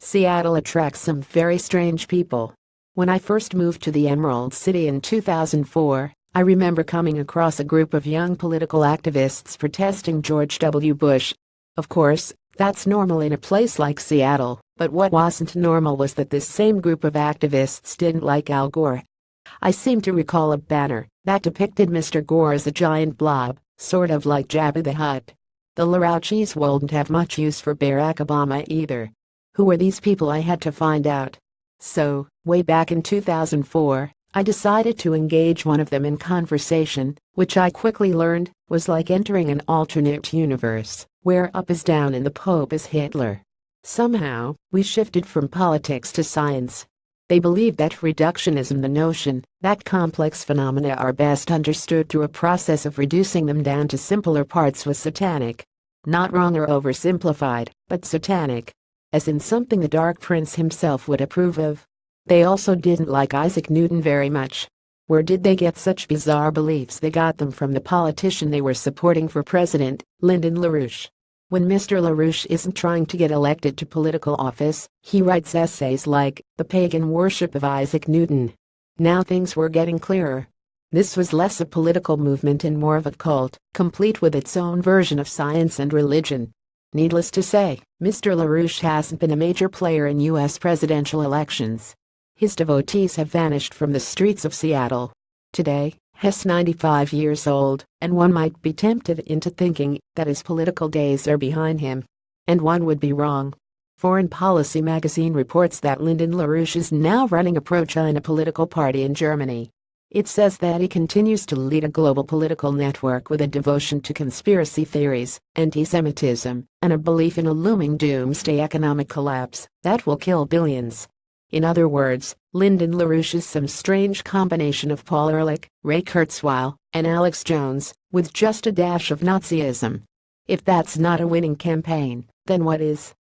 Seattle attracts some very strange people. When I first moved to the Emerald City in 2004, I remember coming across a group of young political activists protesting George W. Bush. Of course, that's normal in a place like Seattle, but what wasn't normal was that this same group of activists didn't like Al Gore. I seem to recall a banner that depicted Mr. Gore as a giant blob, sort of like Jabba the Hutt. The larouches wouldn't have much use for Barack Obama either. Who were these people? I had to find out. So, way back in 2004, I decided to engage one of them in conversation, which I quickly learned was like entering an alternate universe, where up is down and the Pope is Hitler. Somehow, we shifted from politics to science. They believe that reductionism, the notion that complex phenomena are best understood through a process of reducing them down to simpler parts, was satanic. Not wrong or oversimplified, but satanic. As in something the Dark Prince himself would approve of. They also didn't like Isaac Newton very much. Where did they get such bizarre beliefs? They got them from the politician they were supporting for president, Lyndon LaRouche. When Mr. LaRouche isn't trying to get elected to political office, he writes essays like The Pagan Worship of Isaac Newton. Now things were getting clearer. This was less a political movement and more of a cult, complete with its own version of science and religion. Needless to say, Mr. LaRouche hasn't been a major player in U.S. presidential elections. His devotees have vanished from the streets of Seattle. Today, he's 95 years old, and one might be tempted into thinking that his political days are behind him. And one would be wrong. Foreign Policy magazine reports that Lyndon LaRouche is now running a pro-China political party in Germany. It says that he continues to lead a global political network with a devotion to conspiracy theories, anti-Semitism, and a belief in a looming doomsday economic collapse that will kill billions. In other words, Lyndon LaRouche is some strange combination of Paul Ehrlich, Ray Kurzweil, and Alex Jones, with just a dash of Nazism. If that's not a winning campaign, then what is?